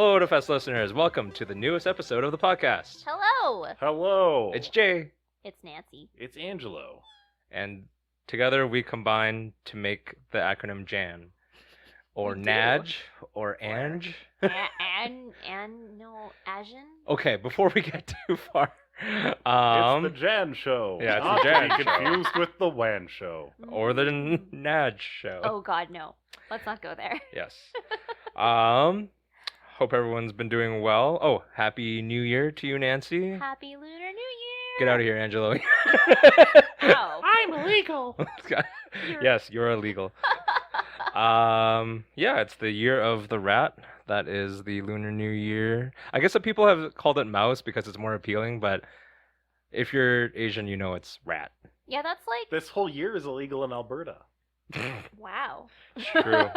Hello, Otafest listeners. Welcome to the newest episode of the podcast. Hello. Hello. It's Jay, It's Nancy. It's Angelo. and together we combine to make the acronym JAN, or We do. NAJ, or ANJ. No, Asian? Okay, before we get too far, It's the Jan Show. yeah, it's Not the Jan to be Show. confused with the Wan Show. or the NAJ show. Oh God, no. Let's not go there. Yes. Hope everyone's been doing well. Oh, happy New Year to you, Nancy. Happy Lunar New Year. Get out of here, Angelo. Ow. I'm illegal. Yes, you're illegal. Yeah, it's the year of the rat. That is the Lunar New Year. I guess some people have called it mouse because it's more appealing, but if you're Asian, you know it's rat. Yeah, that's like This whole year is illegal in Alberta. wow. True.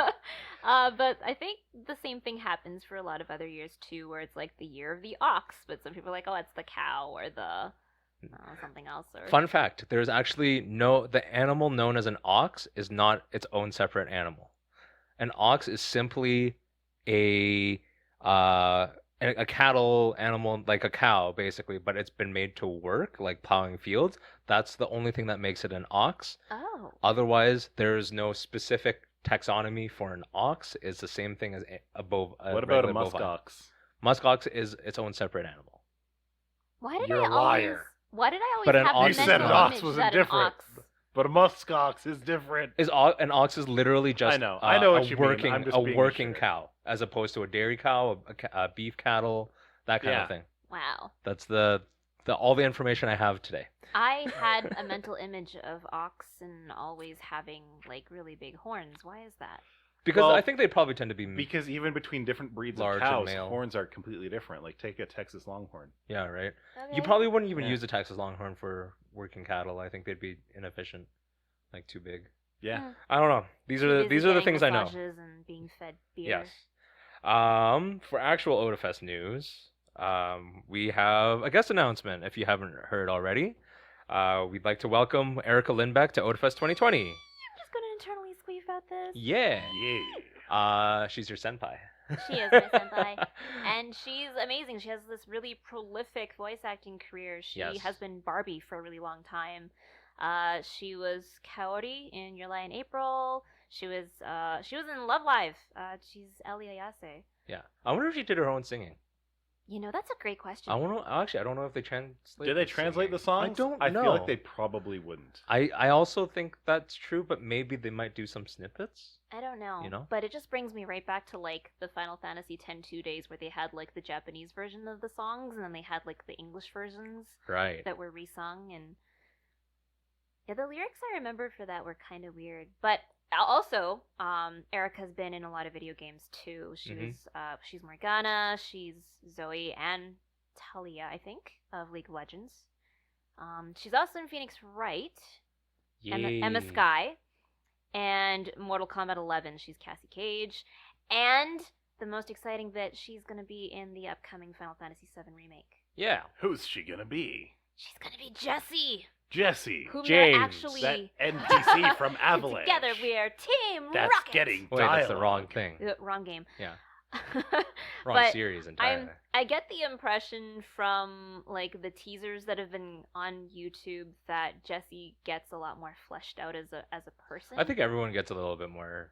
But I think the same thing happens for a lot of other years too, where it's like the year of the ox, but some people are like, oh, it's the cow or the something else. Or Fun fact, there's actually the animal known as an ox is not its own separate animal. An ox is simply a cattle animal, like a cow basically, but it's been made to work, like plowing fields. That's the only thing that makes it an ox. Oh. Otherwise, there's no specific taxonomy for an ox. It's the same thing as What about a regular musk bovine. ox? Musk ox is its own separate animal. Why did You're I a always? liar. Why did I always But an have ox the is mental not. image Was that different. an ox? But a musk ox is different. An ox is literally just I know what a you mean. working I'm just a being working sure. cow, as opposed to a dairy cow, a beef cattle, that kind Yeah. of thing. Wow. That's the all the information I have today. I had a mental image of oxen always having like really big horns. Why is that? Because Well, I think they probably tend to be Because even between different breeds Large of and cows, male. horns are completely different. Like take a Texas Longhorn. yeah, right. Okay. You probably wouldn't even Yeah. use the Texas Longhorn for working cattle. I think they'd be inefficient, like too big. Yeah. I don't know. These are Busy the getting things I know. massages and being fed beer. Yes. For actual Otafest news, we have a guest announcement. If you haven't heard already, we'd like to welcome Erica Lindbeck to Otafest 2020. I'm just gonna internally squeeze at this. Yeah. Yeah. She's your senpai. She is my senpai, and she's amazing. She has this really prolific voice acting career. She Yes. has been Barbie for a really long time. She was Kaori in Your Lie in April. She was in Love Live. She's Ellie Ayase. Yeah. I wonder if she did her own singing. You know, that's a great question. I don't know if they translate. Did they translate the songs? I don't know. I feel like they probably wouldn't. I also think that's true, but maybe they might do some snippets. I don't know. You know? But it just brings me right back to like the Final Fantasy X-2 days where they had like the Japanese version of the songs and then they had like the English versions Right. that were resung, and yeah, the lyrics I remember for that were kind of weird. But also, Erica's been in a lot of video games too. She's Morgana, she's Zoe and Talia, I think, of League of Legends. She's also in Phoenix Wright, Emma Yay. Skye, and Mortal Kombat 11. She's Cassie Cage, and the most exciting bit, she's gonna be in the upcoming Final Fantasy VII remake. Yeah. Who's she gonna be? She's gonna be Jessie, Jesse. whom James, they're actually That NPC from Avalanche. together. We are Team That's Rocket. getting Wait, that's the dialogue. wrong thing. Wrong game. Yeah. Wrong But series entirely. I get the impression from like the teasers that have been on YouTube that Jessie gets a lot more fleshed out as a person. I think everyone gets a little bit more.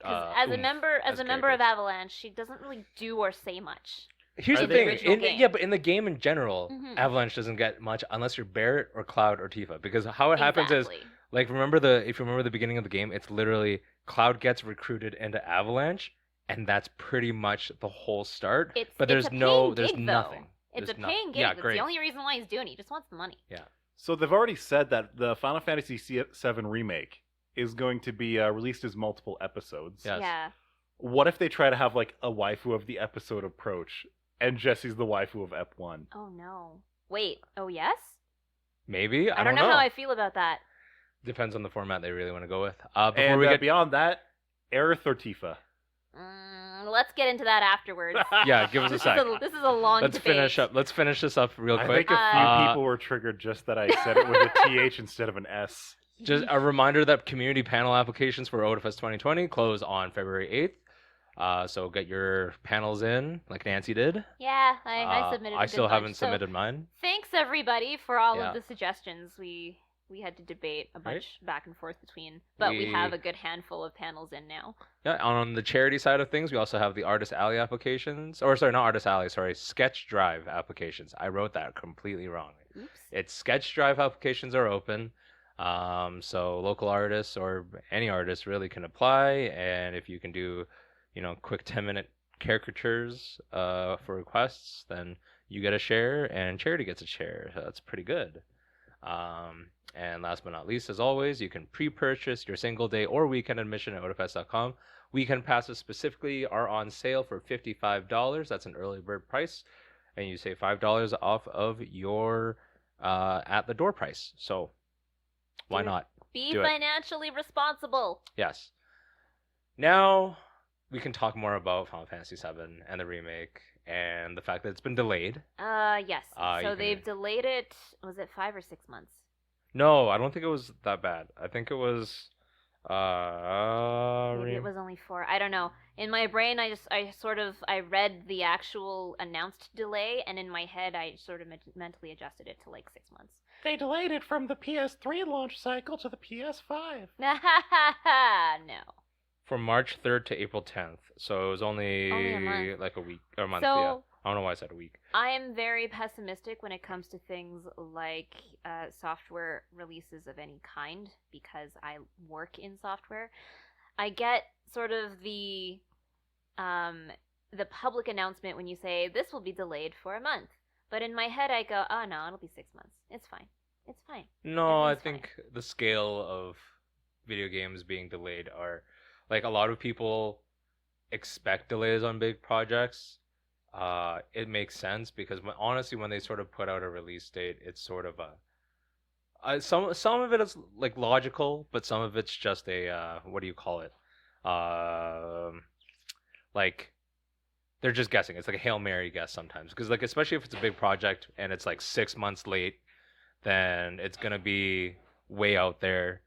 'Cause as a oomph member as of characters. Avalanche, she doesn't really do or say much. Here's Are the they thing. original game? Yeah, but in the game in general, Mhm. Avalanche doesn't get much unless you're Barret or Cloud or Tifa. Because how it happens is, Exactly. like, if you remember the beginning of the game, it's literally Cloud gets recruited into Avalanche, and that's pretty much the whole start. It's but there's a paying there's gig, though. nothing. It's There's a paying gig. Yeah, That's great. the only reason why he's doing it. He just wants the money. So they've already said that the Final Fantasy VII remake is going to be released as multiple episodes. Yes. Yeah. What if they try to have like a waifu of the episode approach, and Jesse's the waifu of Ep 1? Oh no. Wait. Oh yes. Maybe I don't know how I feel about that. Depends on the format they really want to go with. Before And we get beyond that, Aerith or Tifa? Let's get into that afterwards. yeah, give us a sec. This is a long Let's debate. finish up. Let's finish this up real I quick. think a few Uh, people were triggered just that I said it with a TH instead of an S. Just a reminder that community panel applications for Otafest 2020 close on February 8th. So get your panels in, like Nancy did. Yeah, I submitted I a good still haven't bunch. So submitted mine. thanks everybody for all of Yeah. the suggestions. We had to debate a Right. bunch back and forth between, but we have We a good handful of panels in now. Yeah, on the charity side of things, we also have the Artist Alley applications, or sorry, not Artist Alley, sorry, Sketch Drive applications. I wrote that completely wrong. Oops. It's Sketch Drive applications are open, so local artists or any artist really can apply, and if you can do, quick 10-minute caricatures for requests, then you get a share, and charity gets a share. So that's pretty good. And last but not least, as always, you can pre-purchase your single day or weekend admission at otafest.com. Weekend passes specifically are on sale for $55. That's an early bird price, and you save $5 off of your at the door price. So why not? Be Do it. financially responsible. Yes. Now we can talk more about Final Fantasy VII and the remake and the fact that it's been delayed. Yes. You So can- they've delayed it. Was it 5 or 6 months? No, I don't think it was that bad. I think it was Maybe it was only 4. I don't know. In my brain, I read the actual announced delay, and in my head, I sort of mentally adjusted it to like 6 months. They delayed it from the PS3 launch cycle to the PS5. No. from March 3rd to April 10th. So it was only Only a month. like a week or a month. So- Yeah. I don't know why I said a week. I am very pessimistic when it comes to things like software releases of any kind because I work in software. I get sort of the public announcement when you say this will be delayed for a month, but in my head I go, oh no, it'll be 6 months. It's fine. It's fine. No, I Everything's think the scale of video games being delayed are like a lot of people expect delays on big projects. It makes sense because honestly, when they sort of put out a release date, it's sort of some of it is like logical, but some of it's just a what do you call it? Like they're just guessing. It's like a Hail Mary guess sometimes because like especially if it's a big project and it's like 6 months late, then it's gonna be way out there.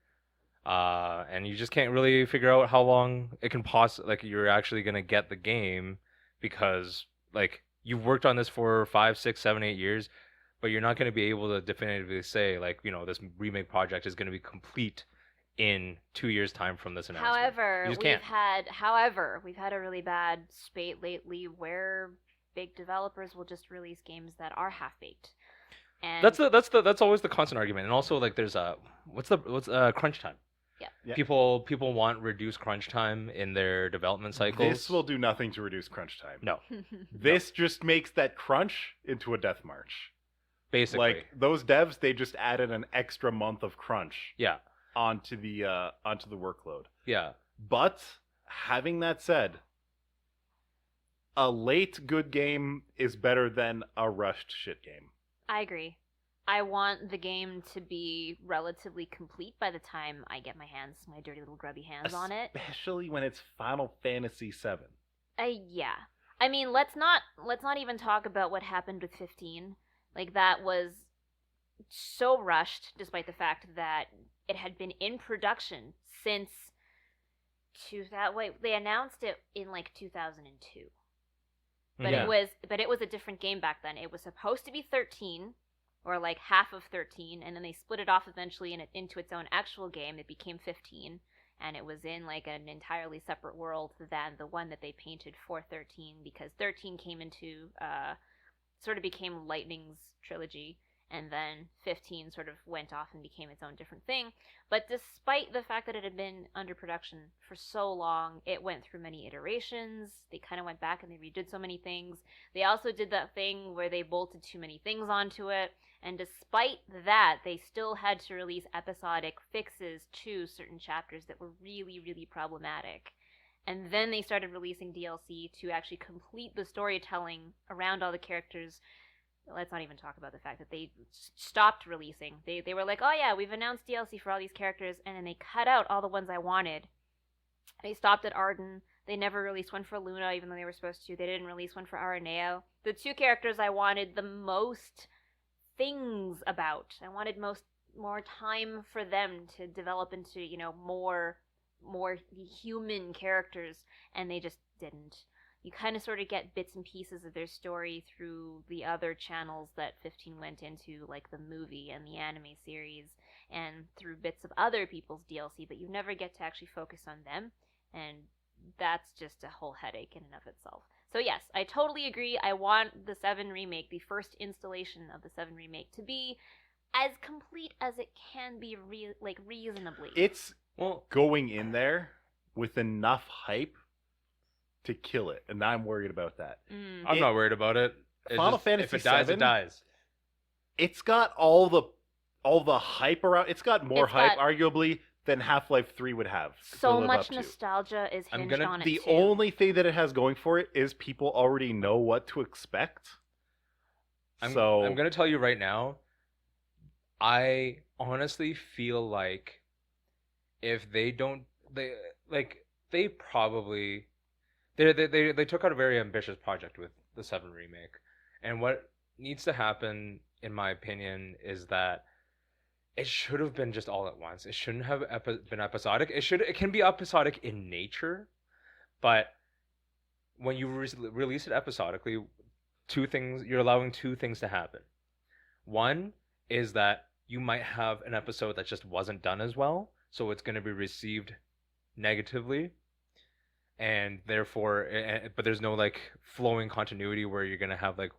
And you just can't really figure out how long it can like you're actually gonna get the game because like you've worked on this for 5, 6, 7, 8 years, but you're not gonna be able to definitively say like this remake project is gonna be complete in 2 years' time from this announcement. However, You just we've can't. had a really bad spate lately where big developers will just release games that are half baked. And That's always the constant argument, and also like there's what's crunch time. Yeah. People want reduced crunch time in their development cycles. This will do nothing to reduce crunch time. No, This just makes that crunch into a death march. basically. Like those devs, they just added an extra month of crunch Yeah, onto the workload. yeah. But having that said, a late good game is better than a rushed shit game. I agree. I want the game to be relatively complete by the time I get my dirty little grubby hands on it. Especially when it's Final Fantasy VII. Yeah. I mean, let's not even talk about what happened with 15. Like that was so rushed, despite the fact that it had been in production since they announced it in like 2002. But Yeah. it was a different game back then. It was supposed to be 13, or like half of 13, and then they split it off eventually into its own actual game. It became 15, and it was in like an entirely separate world than the one that they painted for 13, because 13 came into sort of became Lightning's trilogy, and then 15 sort of went off and became its own different thing. But despite the fact that it had been under production for so long, it went through many iterations. They kind of went back and they redid so many things. They also did that thing where they bolted too many things onto it. And despite that, they still had to release episodic fixes to certain chapters that were really, really problematic. And then they started releasing DLC to actually complete the storytelling around all the characters. Let's not even talk about the fact that they stopped releasing. They were like, oh yeah, we've announced DLC for all these characters, and then they cut out all the ones I wanted. They stopped at Arden. They never released one for Luna, even though they were supposed to. They didn't release one for Araneo. The two characters I wanted the most things about. I wanted more time for them to develop into, more human characters, and they just didn't. You kind of sort of get bits and pieces of their story through the other channels that 15 went into, like the movie and the anime series, and through bits of other people's DLC, but you never get to actually focus on them, and that's just a whole headache in and of itself. So yes, I totally agree. I want the 7 remake, the first installation of the 7 remake, to be as complete as it can be, reasonably. It's going in there with enough hype to kill it, and I'm worried about that. I'm not worried about it. Final Fantasy if it dies, 7, it dies. It's got all the hype around. It's got more hype, arguably, than Half-Life 3 would have. So much nostalgia is hinged on it. The only thing that it has going for it is people already know what to expect. I'm going to tell you right now, I honestly feel like if they don't, they probably, they took out a very ambitious project with the 7 remake, and what needs to happen, in my opinion, is that it should have been just all at once. It shouldn't have been episodic. It can be episodic in nature, but when you release it episodically, you're allowing two things to happen. One is that you might have an episode that just wasn't done as well, so it's going to be received negatively, and therefore, but there's no like flowing continuity where you're going to have like,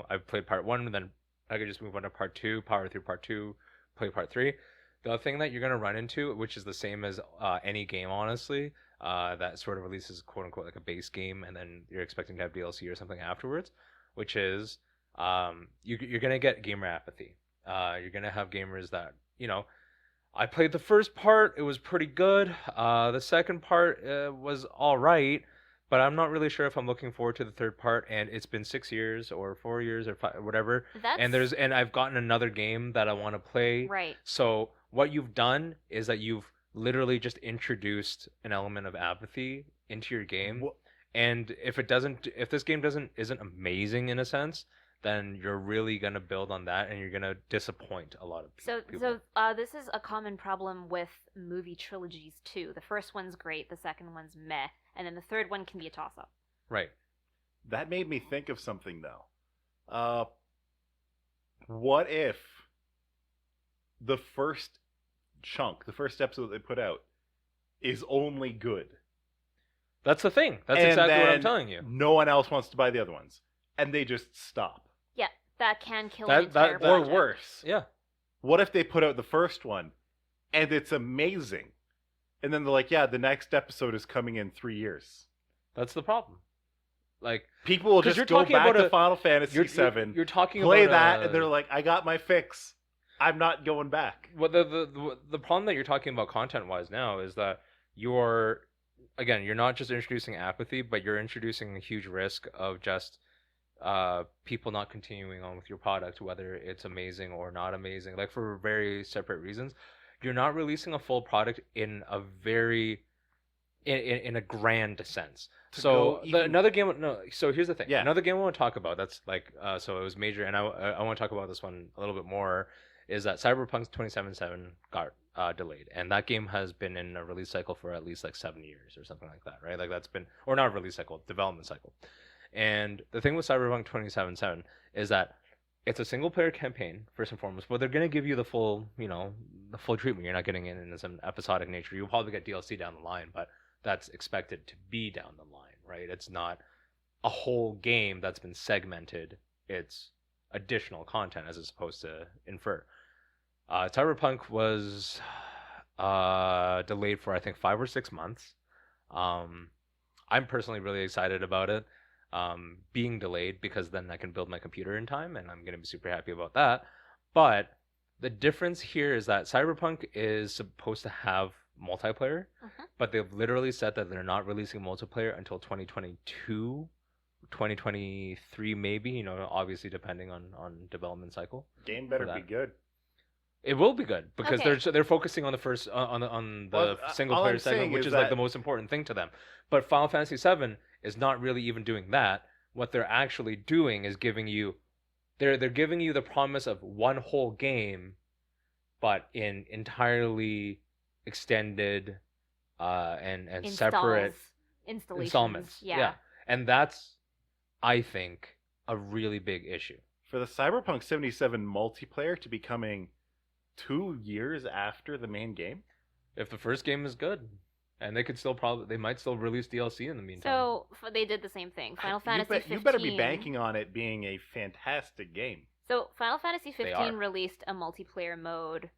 I've played part 1, and then I could just move on to part 2, power through part 2, play part 3. The other thing that you're going to run into, which is the same as any game, honestly, that sort of releases quote unquote like a base game, and then you're expecting to have DLC or something afterwards, which is you're going to get gamer apathy. You're going to have gamers that, I played the first part, it was pretty good. The second part was all right, but I'm not really sure if I'm looking forward to the third part, and it's been 6 years or 4 years or 5, whatever. And I've gotten another game that I want to play. Right. So what you've done is that you've literally just introduced an element of apathy into your game. And if this game isn't amazing in a sense, then you're really gonna build on that, and you're gonna disappoint a lot of people. So this is a common problem with movie trilogies too. The first one's great, the second one's meh, and then the third one can be a toss-up. Right. That made me think of something though. What if the first episode they put out, is only good? That's the thing. That's exactly what I'm telling you. No one else wants to buy the other ones, and they just stop. Yeah, that can kill an entire project. Or worse. Yeah. What if they put out the first one, and it's amazing, and then they're like, yeah, the next episode is coming in 3 years? That's the problem. Like, people will just go back to Final Fantasy VII, you're talking play about that, and they're like, I got my fix. I'm not going back. Well, the problem that you're talking about content-wise now is that you're not just introducing apathy, but you're introducing a huge risk of just people not continuing on with your product, whether it's amazing or not amazing, like for very separate reasons. You're not releasing a full product in a very in a grand sense. So another game. No. So here's the thing. Yeah. Another game I want to talk about. That's like so it was major, and I want to talk about this one a little bit more. Is that Cyberpunk 2077 got delayed, and that game has been in a release cycle for at least like 7 years or something like that, right? Like that's been, or not a release cycle, development cycle. And the thing with Cyberpunk 2077 is that it's a single player campaign first and foremost, but they're gonna give you the full, the full treatment. You're not getting it in some episodic nature. You'll probably get DLC down the line, but that's expected to be down the line, right? It's not a whole game that's been segmented. It's additional content as it's supposed to infer. Cyberpunk was delayed for I think 5 or 6 months. I'm personally really excited about it being delayed, because then I can build my computer in time, and I'm going to be super happy about that. But the difference here is that Cyberpunk is supposed to have multiplayer, but they've literally said that they're not releasing multiplayer until 2022, 2023 maybe, obviously depending on development cycle. Game better be good. It will be good, because they're focusing on the first on the single player segment, which is like the most important thing to them. But Final Fantasy VII is not really even doing that. What they're actually doing is giving you they're giving you the promise of one whole game, but in entirely extended and separate installations. installments. Yeah. And that's, I think, a really big issue. For the Cyberpunk 77 multiplayer to be coming 2 years after the main game? If the first game is good, and they might still release DLC in the meantime. So they did the same thing. Final Fantasy 15. You better be banking on it being a fantastic game. So Final Fantasy 15 released a multiplayer mode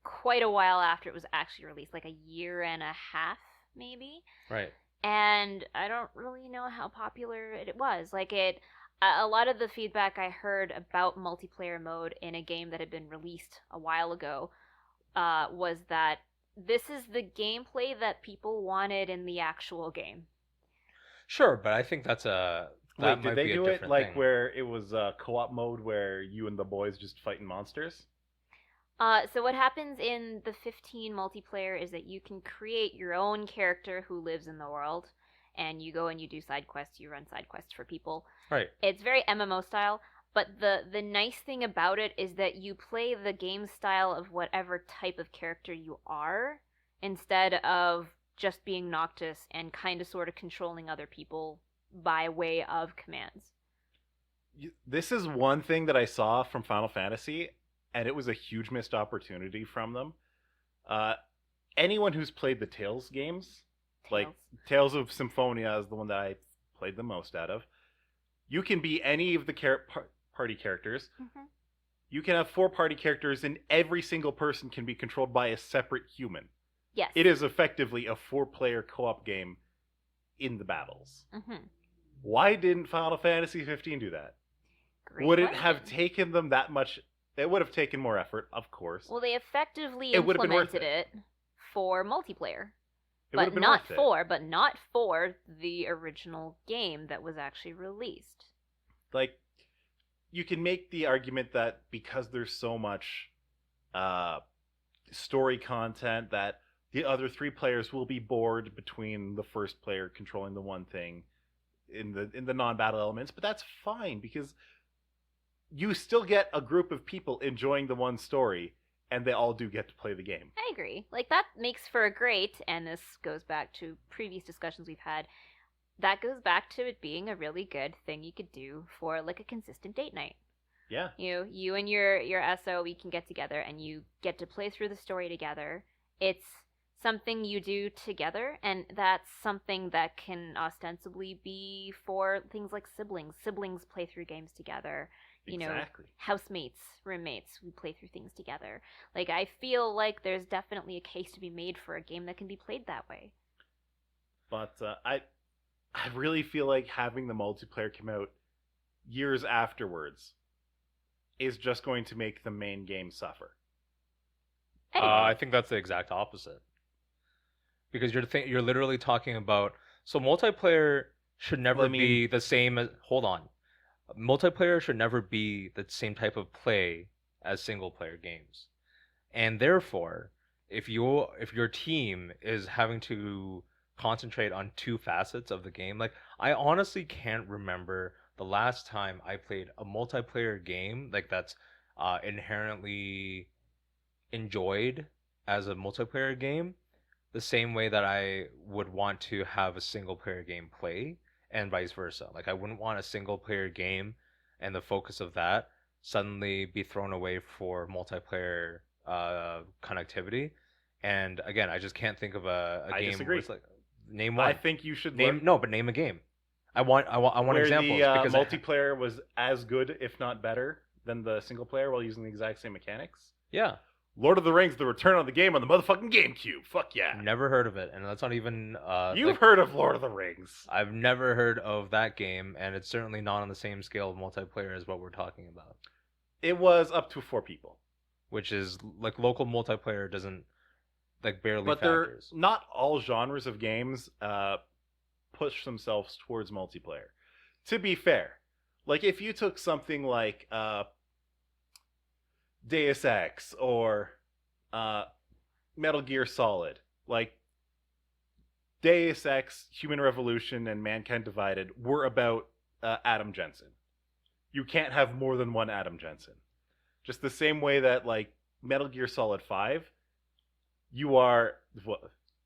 quite a while after it was actually released, like a year and a half, maybe. Right. And I don't really know how popular it was. Like a lot of the feedback I heard about multiplayer mode in a game that had been released a while ago was that this is the gameplay that people wanted in the actual game. Sure, but I think that Wait, did they do it like thing. where it was co-op mode where you and the boys just fighting monsters? So what happens in the 15 multiplayer is that you can create your own character who lives in the world, and you go and you do side quests, you run side quests for people. Right. It's very MMO style, but the nice thing about it is that you play the game style of whatever type of character you are, instead of just being Noctis and kind of sort of controlling other people by way of commands. This is one thing that I saw from Final Fantasy, and it was a huge missed opportunity from them. Anyone who's played the Tales games, like Tales of Symphonia is the one that I played the most out of. You can be any of the party characters. Mm-hmm. You can have 4 party characters, and every single person can be controlled by a separate human. Yes. It is effectively a 4-player co-op game in the battles. Mm-hmm. Why didn't Final Fantasy 15 do that? Great would question. it have taken them that much? It would have taken more effort, of course. Well, they effectively It would have been worth implemented it for multiplayer. It would have But been not for the original game that was actually released. Like, you can make the argument that because there's so much story content that the other 3 players will be bored between the first player controlling the one thing in the non-battle elements, but that's fine because you still get a group of people enjoying the one story, and they all do get to play the game. I agree. Like, that makes for a great, and this goes back to previous discussions we've had, that goes back to it being a really good thing you could do for, like, a consistent date night. Yeah. You and your SO, we can get together, and you get to play through the story together. It's something you do together, and that's something that can ostensibly be for things like siblings. Siblings play through games together. You Exactly. know, housemates, roommates, we play through things together. Like, I feel like there's definitely a case to be made for a game that can be played that way. But I really feel like having the multiplayer come out years afterwards is just going to make the main game suffer. I think that's the exact opposite. Because you're literally talking about, so multiplayer should never be the same as, hold on. Multiplayer should never be the same type of play as single player games. And therefore, if your team is having to concentrate on 2 facets of the game, like, I honestly can't remember the last time I played a multiplayer game like that's inherently enjoyed as a multiplayer game the same way that I would want to have a single player game play, and vice versa. Like, I wouldn't want a single player game and the focus of that suddenly be thrown away for multiplayer connectivity. And again, I just can't think of a game disagree. where it's like, name one. I think you should name a game. I want where examples the because multiplayer was as good, if not better, than the single player while using the exact same mechanics. yeah, Lord of the Rings: The Return of the Game on the motherfucking GameCube. Fuck yeah. never heard of it, and that's not even You've heard of Lord of the Rings. I've never heard of that game, and it's certainly not on the same scale of multiplayer as what we're talking about. It was up to 4 people. Which is, like, local multiplayer doesn't, like, barely But factors. not all genres of games push themselves towards multiplayer. To be fair, like, if you took something like Deus Ex or Metal Gear Solid, like, Deus Ex, Human Revolution, and Mankind Divided were about Adam Jensen. You can't have more than one Adam Jensen. Just the same way that, like, Metal Gear Solid 5, you are, well,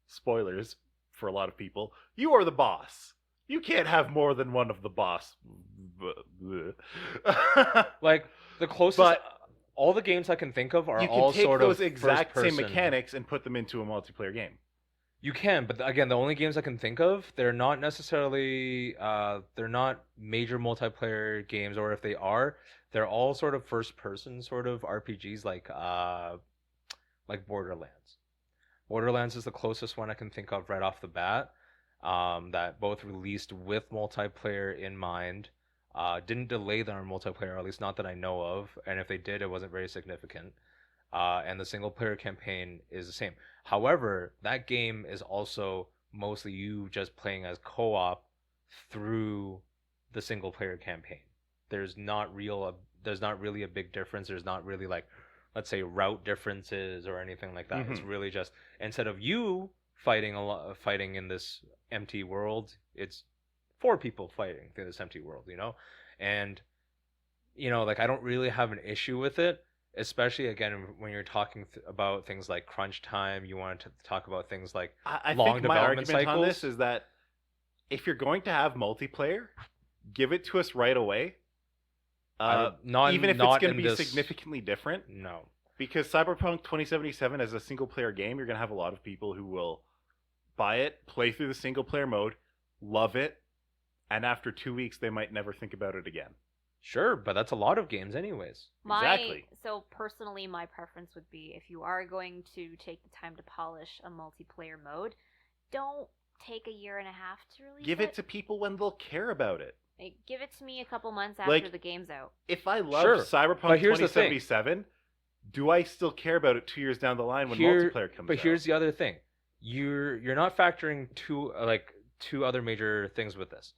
spoilers for a lot of people. You are the boss. You can't have more than one of the boss. Like the closest, But all the games I can think of are you all can take sort those of exact same first-person. mechanics and put them into a multiplayer game. You can, but again, the only games I can think of, they're not necessarily, they're not major multiplayer games, or if they are, they're all sort of first-person sort of RPGs, like Borderlands. Borderlands is the closest one I can think of right off the bat. That both released with multiplayer in mind. Didn't delay their multiplayer, or at least not that I know of, and if they did, it wasn't very significant. And the single player campaign is the same. However, that game is also mostly you just playing as co-op through the single player campaign. There's not really a big difference. There's not really like, let's say, route differences or anything like that. It's really just, instead of you fighting in this empty world, it's 4 people fighting through this empty world, and like I don't really have an issue with it, especially again when you're talking about things like crunch time. You want to talk about things like I long think my development argument cycles. on this is that if you're going to have multiplayer, give it to us right away. Even if it's going to be significantly different. No. Because Cyberpunk 2077 as a single player game, you're going to have a lot of people who will buy it, play through the single player mode, love it, and after 2 weeks they might never think about it again. Sure, but that's a lot of games anyways. Exactly. So personally, my preference would be, if you are going to take the time to polish a multiplayer mode, don't take a year and a half to release it. Give it to people when they'll care about it. Like, give it to me a couple months after the game's out. If I love Sure, Cyberpunk 2077, do I still care about it 2 years down the line when multiplayer comes out? But here's the other thing. You're not factoring two other major things with this.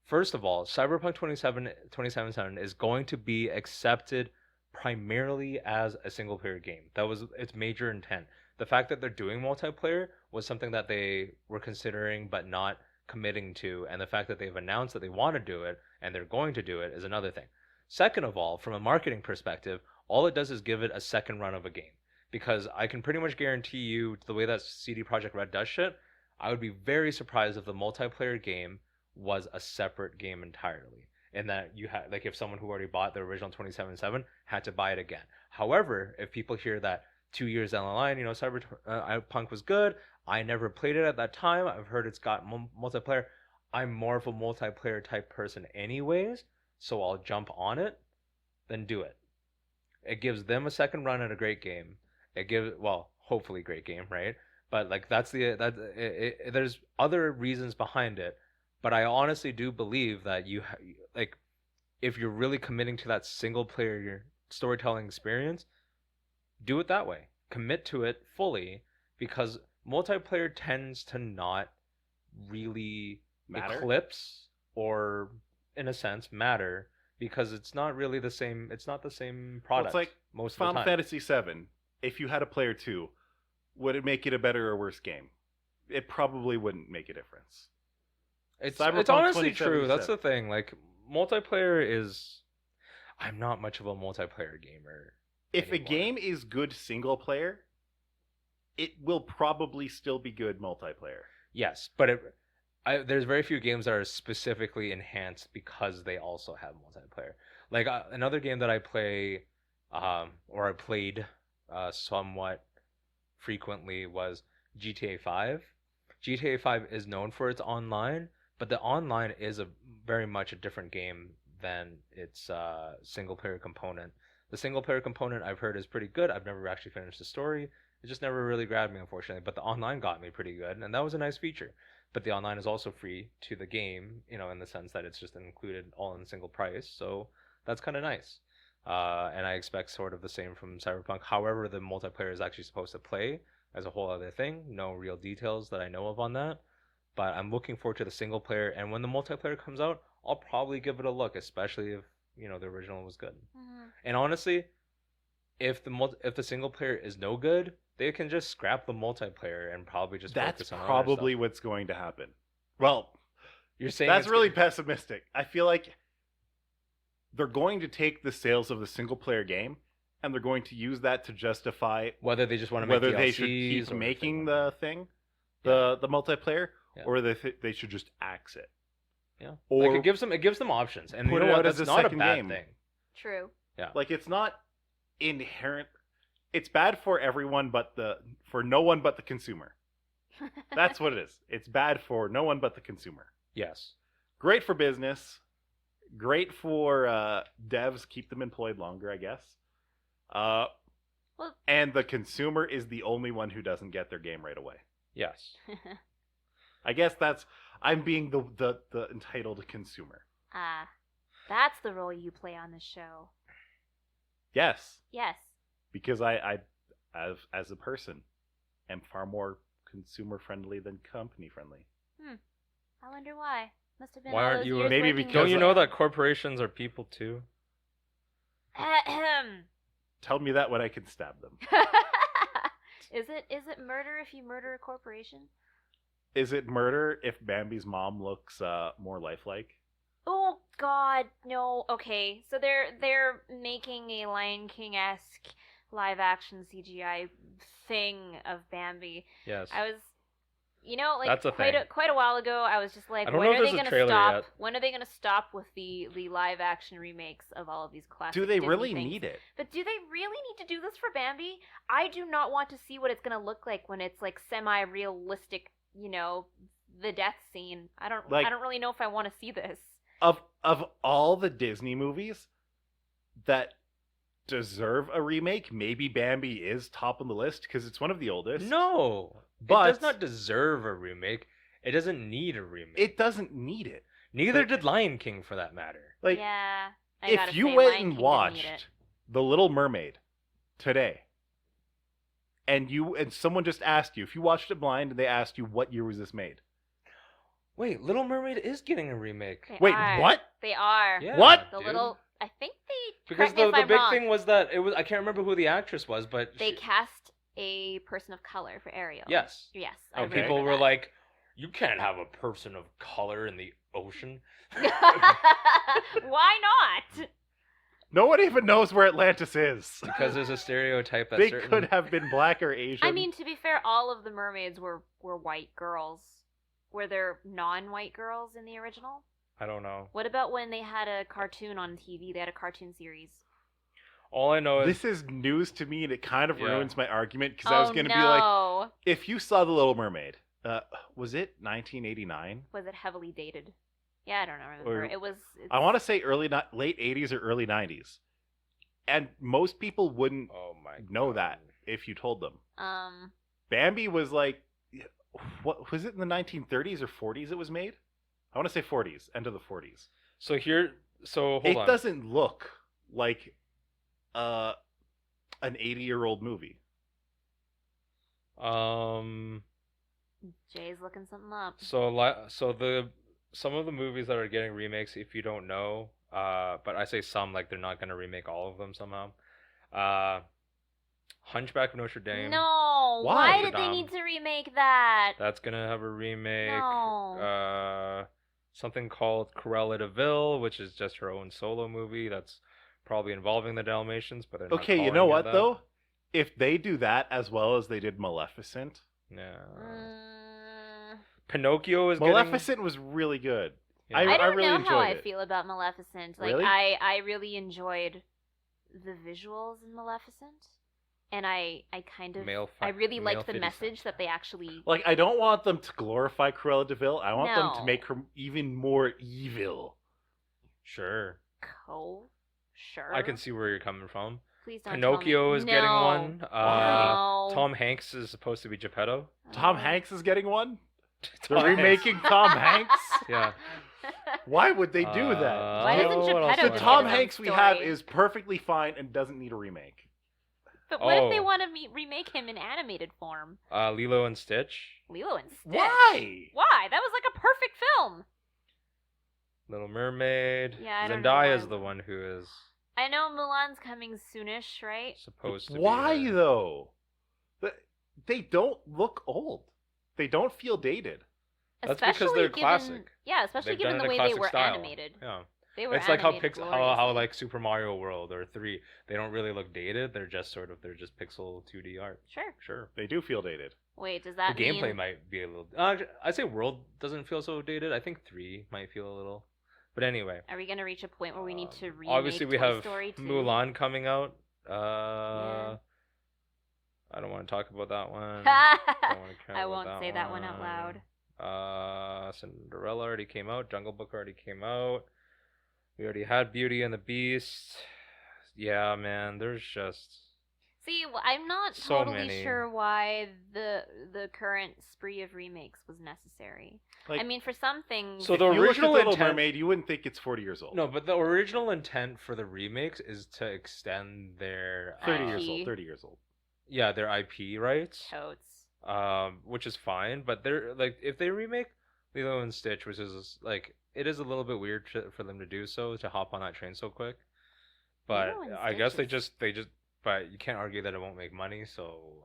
First of all, Cyberpunk 2077 is going to be accepted primarily as a single player game. That was its major intent. The fact that they're doing multiplayer was something that they were considering but not committing to, and the fact that they've announced that they want to do it and they're going to do it is another thing. Second of all, from a marketing perspective, all it does is give it a second run of a game. Because I can pretty much guarantee you, the way that CD Projekt Red does shit, I would be very surprised if the multiplayer game was a separate game entirely. And that you had, like, if someone who already bought the original 2077 had to buy it again. However, if people hear that 2 years down the line, Cyberpunk was good, I never played it at that time, I've heard it's got multiplayer, I'm more of a multiplayer type person anyways, so I'll jump on it, then do it. It gives them a second run at a great game. It gives, well, hopefully great game, right? But like there's other reasons behind it. But I honestly do believe that if you're really committing to that single player storytelling experience, do it that way. Commit to it fully, because multiplayer tends to not really eclipse or, in a sense, matter, because it's not really the same. It's not the same product. Well, it's like most of Final the time. Fantasy VII. If you had a player 2, would it make it a better or worse game? It probably wouldn't make a difference. It's honestly true. That's the thing. Like, multiplayer is... I'm not much of a multiplayer gamer If anymore. a game is good single player, it will probably still be good multiplayer. Yes, but there's very few games that are specifically enhanced because they also have multiplayer. Like, another game that I play, or I played somewhat frequently, was GTA 5. GTA 5 is known for its online, but the online is very much a different game than its single player component. The single player component I've heard is pretty good. I've never actually finished the story. It just never really grabbed me, unfortunately. But the online got me pretty good, and that was a nice feature. But the online is also free to the game, in the sense that it's just included all in a single price. So that's kind of nice. And I expect sort of the same from Cyberpunk. However, the multiplayer is actually supposed to play as a whole other thing. No real details that I know of on that. But I'm looking forward to the single player. And when the multiplayer comes out, I'll probably give it a look, especially if, the original was good. Mm-hmm. And honestly, if the single player is no good, they can just scrap the multiplayer and probably just focus on other probably stuff. what's going to happen. Well, You're saying that's really good. pessimistic. I feel like they're going to take the sales of the single player game and they're going to use that to justify Whether they just want to make whether DLCs they should keep or making the thing. the multiplayer, Yeah. or they should just axe it. Yeah. Or Like it gives them options, and put you know it what? out as That's a not a second bad game. thing. True. like it's not inherent. It's bad for everyone, for no one but the consumer. That's what it is. It's bad for no one but the consumer. Yes. Great for business. Great for devs, keep them employed longer, I guess. Well- And the consumer is the only one who doesn't get their game right away. Yes. I guess I'm being the entitled consumer. Ah, that's the role you play on the show. Yes, Yes. because I as a person, am far more consumer friendly than company friendly. I wonder why. Must have been Why all aren't those you? years Maybe working because Don't with you I- know that corporations are people too? Ahem. Tell me that when I can stab them. Is it murder if you murder a corporation? Is it murder if Bambi's mom looks more lifelike? Oh God, no. Okay, so they're making a Lion King-esque live action CGI thing of Bambi. Yes. I was, like That's a quite thing. quite a while ago. I was just like, I don't when know are if they there's a gonna trailer stop? yet. When are they gonna stop with the live action remakes of all of these classic? Do they Disney really things? need it? But do they really need to do this for Bambi? I do not want to see what it's gonna look like when it's like semi-realistic. The death scene. I don't really know if I want to see this. Of all the Disney movies that deserve a remake, maybe Bambi is top on the list because it's one of the oldest. No, But it does not deserve a remake. It doesn't need a remake. it doesn't need it. Neither did Lion King, for that matter. Like, Yeah. I if gotta you say, went Lion and King didn't need it. watched The Little Mermaid today, and someone just asked you, if you watched it blind and they asked you what year was this made? Wait, Little Mermaid is getting a remake. They Wait, are. what? They are. Yeah, What? The dude. little. I think they. Because correct me if the I'm big wrong, thing was that it was, I can't remember who the actress was, but They cast a person of color for Ariel. yes. Yes. I Okay. People remember were that. like, "You can't have a person of color in the ocean." Why not? No one even knows where Atlantis is. Because there's a stereotype that They certain... could have been black or Asian. I mean, to be fair, all of the mermaids were white girls. Were there non-white girls in the original? I don't know. What about when they had a cartoon on TV? They had a cartoon series. All I know is this is news to me, and it kind of Yeah. ruins my argument because I was going to be like, if you saw The Little Mermaid, was it 1989? Was it heavily dated? Yeah, I don't remember. Or- It was. I want to say late 80s or early 90s, and most people wouldn't oh my know God. that if you told them. Um. Bambi was like, what was it in the 1930s or 40s? It was made. I want to say 40s, end of the 40s. So hold It on. doesn't look like an 80-year-old movie. Jay's looking something up. So some of the movies that are getting remakes, if you don't know, but I say some, like they're not gonna remake all of them somehow. Hunchback of Notre Dame. No. Why? Why did they Dumb. need to remake that? That's gonna have a remake. No. Something called Cruella de Vil, which is just her own solo movie. That's probably involving the Dalmatians, but they're not Okay, you calling know it what that. though? If they do that as well as they did Maleficent, Yeah. Mm, Pinocchio is Maleficent was really good. getting. I I don't really know how enjoyed I it. feel about Maleficent. Like Really? I really enjoyed the visuals in Maleficent, and I kind of I really liked the message that they actually. Like, I don't want them to glorify Cruella de Vil. I want them to No. make her even more evil. Sure. Sure. I can see where you're coming from. Please don't. Pinocchio tell me. is getting No. one. No. Tom Hanks is supposed to be Geppetto. Tom Oh. Hanks is getting one? They're Tom Hanks. remaking Tom Hanks? Yeah. Why would they do that? Why doesn't what else Geppetto The is just Tom get there? Hanks we story? have is perfectly fine and doesn't need a remake. But what if they Oh. want to remake him in animated form? Lilo and Stitch. Lilo and Stitch. Why? Why? That was like a perfect film. Little Mermaid. Yeah, I don't know Zendaya why. is the one who is I know Mulan's coming soonish, right? supposed to Why be. though? They don't look old. They don't feel dated. That's because they're classic. Yeah, especially They've done given it the in way they classic were style. animated. Yeah. They were It's like how animated how gloriously. like Super Mario World or 3, they don't really look dated. They're just pixel 2D art. Sure. Sure. They do feel dated. Wait, does The that gameplay mean? might be a little. I'd say World doesn't feel so dated. I think 3 might feel a little. But anyway, Are we gonna reach a point where we need to remake obviously we Toy have Story 2? Mulan coming out. Yeah. I don't want to talk about that one. Don't want to care I about won't say that one out loud. Cinderella already came out. Jungle Book already came out. We already had Beauty and the Beast. Yeah, man, there's just See, I'm not so totally many. sure why the current spree of remakes was necessary. Like, I mean, for some things, So if the you look at original Little intent- Mermaid, you wouldn't think it's 40 years old. no, but the original intent for the remakes is to extend their 30 IP. years old. 30 years old. yeah, their IP rights. totes. Which is fine, but they're like if they remake Lilo and Stitch, which is like it is a little bit weird for them to do so, to hop on that train so quick. But Lilo and I guess Stitch they just but you can't argue that it won't make money, so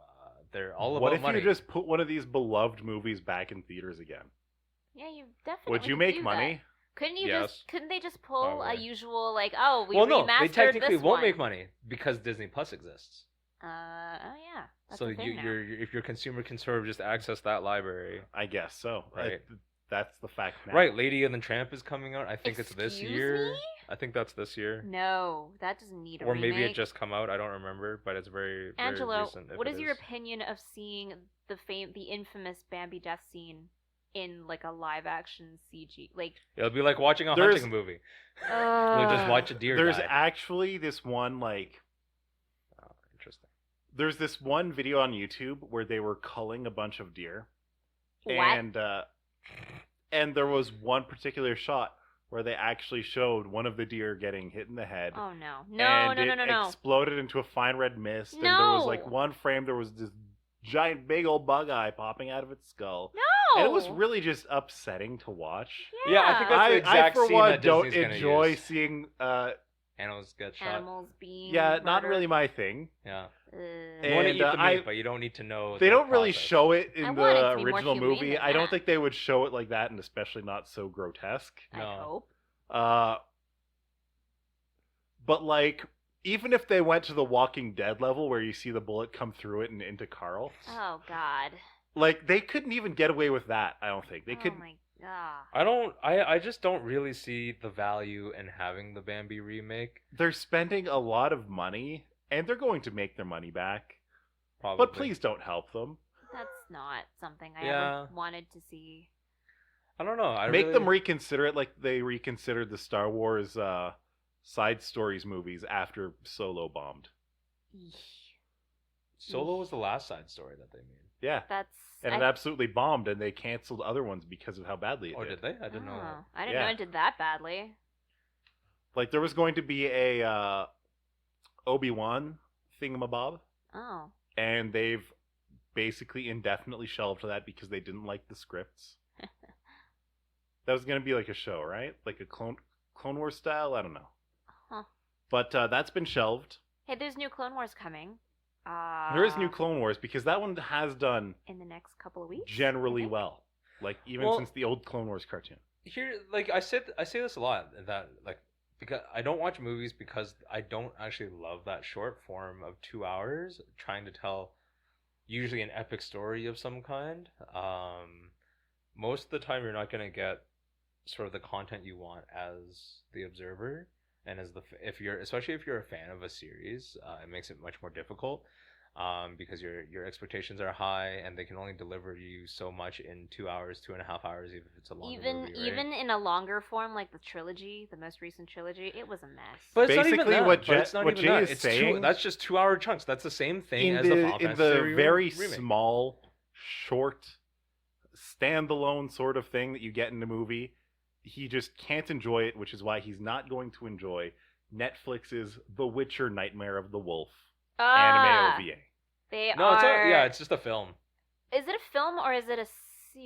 they're all What about if money. you just put one of these beloved movies back in theaters again? Yeah, you definitely. Would you could make do money? that. Couldn't you Yes. just? Couldn't they just pull a Probably. usual like, oh, we well, no, remastered they technically this won't one. make money because Disney Plus exists. Oh yeah. That's So a thing now. you're if your consumer can sort of just access that library. I guess so. Right. That's the fact now. Right, Lady and the Tramp is coming out. I think it's this Excuse year. me? I think that's this year. No, that doesn't need a Or remake. maybe it just come out. I don't remember, but it's very Angelo, very recent. if what it is your opinion of seeing the infamous Bambi death scene in like a live action CG? Like, It'll be like watching a There's- hunting movie. You'll just watch a deer There's die. actually this one Oh, interesting. there's this one video on YouTube where they were culling a bunch of deer, what? and there was one particular shot where they actually showed one of the deer getting hit in the head. Oh no, no, and no, no, it no, no. exploded into a fine red mist, and there was like No. one frame there was this giant big old bug eye popping out of its skull. No. And it was really just upsetting to watch. Yeah, I think that's the I exact for scene one that don't Disney's gonna enjoy use. seeing Animals get shot. animals being not murdered. really my thing. Yeah. Ugh. You want to And, eat the meat, I- but you don't need to know. They the don't really process. show it I in want it the to be more original humane movie. than I don't that. think they would show it like that, and especially not so grotesque. I No. hope. But like, even if they went to the Walking Dead level where you see the bullet come through it and into Carl, Oh God. like they couldn't even get away with that. I don't think they could. Oh my God. I just don't really see the value in having the Bambi remake. They're spending a lot of money, and they're going to make their money back. Probably. But please don't help them. That's not something I Yeah. ever wanted to see. I don't know. Make them reconsider it, like they reconsidered the Star Wars side stories movies after Solo bombed. Eesh. Solo was the last side story that they made. Yeah, That's. and it absolutely bombed, and they canceled other ones because of how badly it Oh, did. did they? I didn't know that. I didn't Yeah. know it did that badly. Like there was going to be a Obi-Wan thingamabob, Oh. and they've basically indefinitely shelved that because they didn't like the scripts. That was going to be like a show, right? Like a Clone Wars style? I don't know. Huh. But that's been shelved. Hey, there's new Clone Wars coming. There is new Clone Wars because that one has done in the next couple of weeks. generally I think. well. Like even Well- since the old Clone Wars cartoon. Here, like I say this a lot, that like because I don't watch movies because I don't actually love that short form of 2 hours trying to tell usually an epic story of some kind. Most of the time you're not gonna get sort of the content you want as the observer, and as especially if you're a fan of a series, it makes it much more difficult. Because your expectations are high and they can only deliver you so much in 2 hours, 2.5 hours, even if it's a longer movie, right? Even in a longer form like the trilogy, the most recent trilogy, it was a mess. But it's Basically, not even that. what But Jay- it's not what even Jay that. is It's saying- that's just 2 hour chunks. That's the same thing In as the Final the Fantasy very remake. small, short, standalone sort of thing that you get in a movie, he just can't enjoy it, which is why he's not going to enjoy Netflix's The Witcher: Nightmare of the Wolf anime OVA. They No, are. it's just a film. Is it a film or is it a?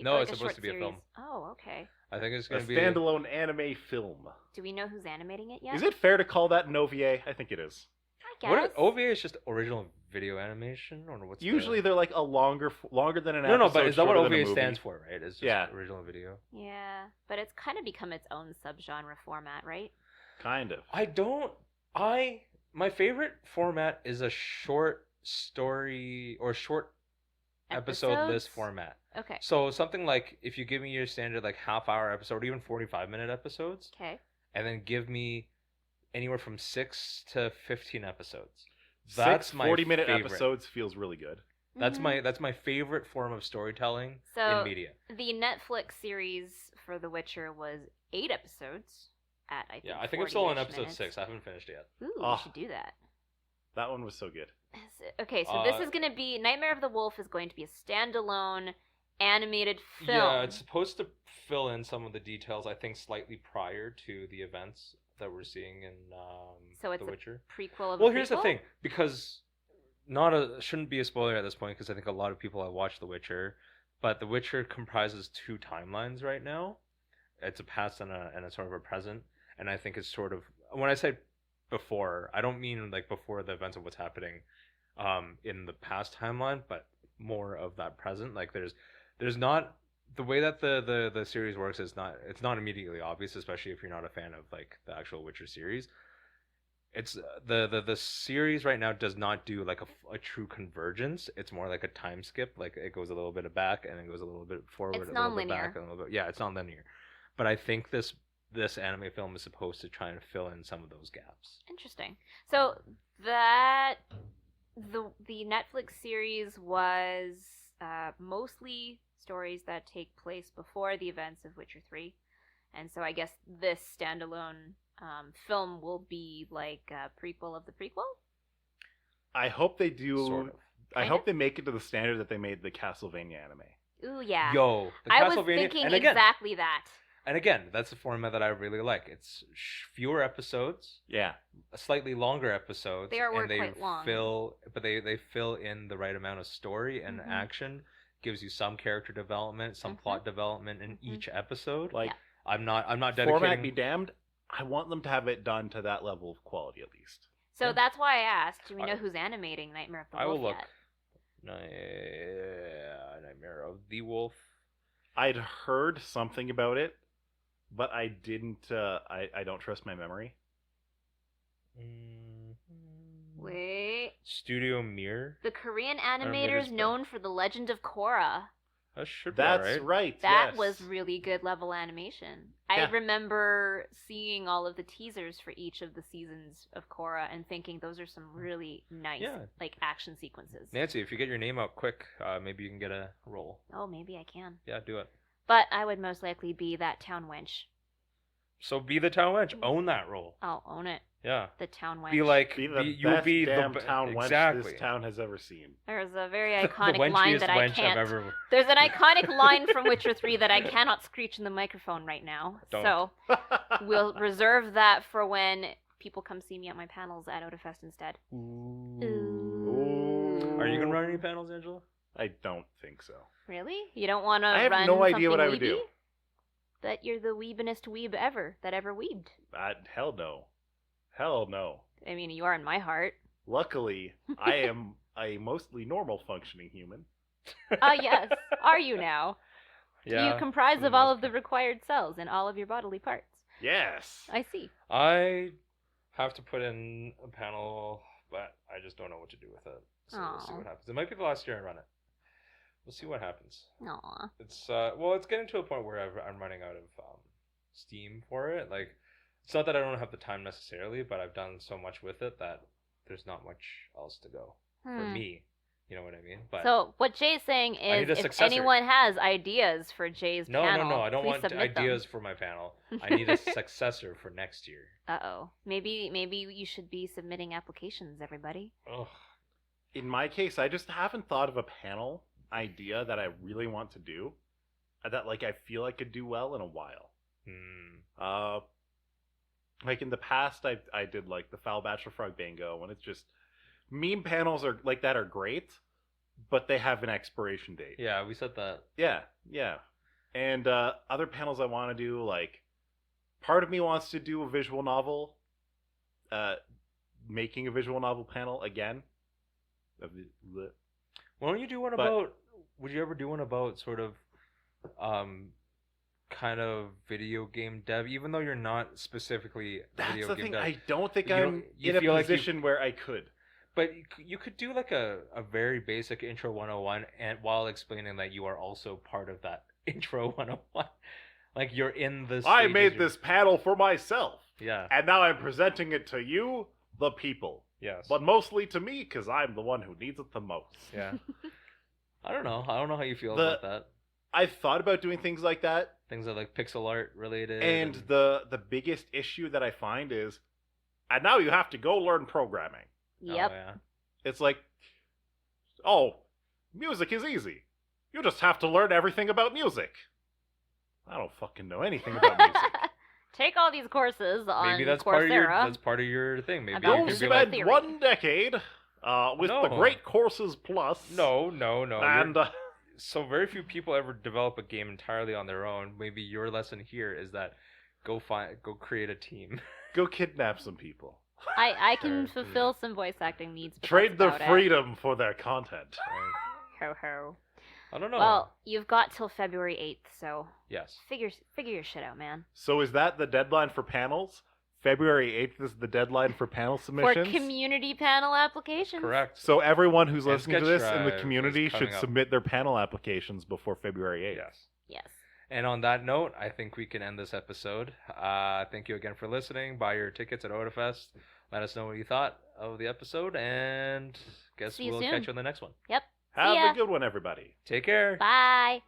No, like it's a supposed short to be a series? film. Oh, okay. I think it's A gonna be standalone anime film. Do we know who's animating it yet? Is it fair to call that an OVA? I think it is. I guess. What OVA is just original video animation, or what's Usually they're like a longer than an no, episode. but is that what shorter than a OVA movie. stands for? Right? It's just Yeah. original video. Yeah, but it's kind of become its own subgenre format, right? Kind of. My favorite format is a short story or short episode list format. Okay. So something like if you give me your standard like half-hour episode, or even 45-minute episodes, Okay. and then give me anywhere from 6 to 15 episodes. That's That's my 40-minute favorite. episodes feels really good. That's my favorite form of storytelling So in media. the Netflix series for The Witcher was 8 episodes at I think. Yeah, I think I'm still on 40-ish episode minutes. 6. I haven't finished it yet. Ooh, Oh. we should do that. That one was so good. Okay, so this is going to be Nightmare of the Wolf is going to be a standalone animated film. Yeah, it's supposed to fill in some of the details. I think slightly prior to the events that we're seeing in So it's The a Witcher. prequel of Well, a here's the prequel? thing, because shouldn't be a spoiler at this point, because I think a lot of people have watched The Witcher, but The Witcher comprises 2 timelines right now. It's a past and a sort of a present, and I think it's sort of, when I say before, I don't mean like before the events of what's happening in the past timeline, but more of that present. Like there's not, the way that the series works is it's not immediately obvious, especially if you're not a fan of like the actual Witcher series. It's the series right now does not do like a true convergence. It's more like a time skip. Like it goes a little bit back and it goes a little bit forward, It's a little bit nonlinear. back, and a little bit. Yeah, it's not linear. But I think this anime film is supposed to try and fill in some of those gaps. Interesting. So that the Netflix series was mostly stories that take place before the events of Witcher 3. And so I guess this standalone film will be like a prequel of the prequel? I hope they do. Sort of. I Kind hope of? they make it to the standard that they made the Castlevania anime. Ooh, yeah. Yo, the I was Castlevania, thinking and again, exactly that. and again, that's a format that I really like. It's fewer episodes, Yeah. slightly longer episodes. They are and they quite long. they fill in the right amount of story and Mhm. action. Gives you some character development, some Mhm. plot development in Mhm. each episode. Like, Yeah. I'm not format dedicating. be damned. I want them to have it done to that level of quality at least. So Yeah. that's why I asked, do we know I- who's animating Nightmare of the I Wolf will look. yet? Nightmare of the Wolf. I'd heard something about it, but I didn't. I don't trust my memory. Wait. Studio Mirror. The Korean maybe animators it's the- known for The Legend of Korra. That should be That's alright. right. That yes. was really good level animation. Yeah. I remember seeing all of the teasers for each of the seasons of Korra and thinking those are some really nice Yeah. like action sequences. Nancy, if you get your name out quick, maybe you can get a role. Oh, maybe I can. Yeah, do it. But I would most likely be that town wench. So be the town wench. Own that role. I'll own it. Yeah. The town wench. Be like Be the you'll best be damn the town wench exactly. this town has ever seen. There's a very The iconic line wenchiest that I wench I've can't. ever. There's an iconic line from Witcher 3 that I cannot screech in the microphone right now. Don't. So we'll reserve that for when people come see me at my panels at Otafest instead. Ooh. Are you gonna run any panels, Angela? I don't think so. Really? You don't want to I have run no idea what something I would do. weeby? That you're the weebinest weeb ever that ever weebed. Hell no. Hell no. I mean, you are in my heart. Luckily, I am a mostly normal functioning human. Ah, yes. Are you now? Do Yeah. you comprise for the of all most of the required cells in all of your bodily parts? Yes. I see. I have to put in a panel, but I just don't know what to do with it. So we'll see Aw. what happens. It might be the last year I run it. We'll see what happens. Aw. It's it's getting to a point where I'm running out of steam for it. Like, it's not that I don't have the time necessarily, but I've done so much with it that there's not much else to go for me. You know what I mean? But So what Jay's saying I need is, a if successor. anyone has ideas for Jay's no, panel, no, I don't please want submit them. ideas for my panel. I need a successor for next year. Uh-oh. Maybe you should be submitting applications, everybody. Ugh. In my case, I just haven't thought of a panel idea that I really want to do that like I feel I could do well in a while. Like in the past, I did like the Foul Bachelor Frog Bingo, and it's just meme panels are like that are great, but they have an expiration date. Yeah, we said that. Yeah. And other panels I want to do, like part of me wants to do a visual novel, making a visual novel panel again. Why don't you do one But- about? Would you ever do one about sort of, kind of video game dev, even though you're not specifically That's video the game thing. dev. I don't think You I'm don't- you in a feel like you- position where I could. But you could do like a very basic intro 101 and while explaining that you are also part of that intro 101. Like you're in the I stages, made you're- this panel for myself, Yeah. and now I'm presenting it to you, the people. Yes. But mostly to me, because I'm the one who needs it the most. Yeah. I don't know. I don't know how you feel The- about that. I've thought about doing things like that, Things that like pixel art related. and the biggest issue that I find is, and now you have to go learn programming. Yep. Oh, yeah. It's like, oh, music is easy. You just have to learn everything about music. I don't fucking know anything about music. Take all these courses on Maybe that's Coursera. part of your thing. Maybe About you You'll can be music like, spend theory. 1 decade with the No. Great Courses Plus. no. you're- And so very few people ever develop a game entirely on their own. Maybe your lesson here is that go create a team. go kidnap some people. I can Sure. fulfill some voice acting needs. But Trade that's their about it. freedom for their content. Right? Ho ho. I don't know. Well, you've got till February 8th, so Yes. figure your shit out, man. So is that the deadline for panels? February 8th is the deadline for panel submissions? For community panel applications. Correct. So everyone who's And listening to Sketch this in the Drive community is should coming up. submit their panel applications before February 8th. Yes. Yes. And on that note, I think we can end this episode. Thank you again for listening. Buy your tickets at Otafest. Let us know what you thought of the episode, and guess See you we'll soon. catch you on the next one. Yep. Have ya. a good one, everybody. Take care. Bye.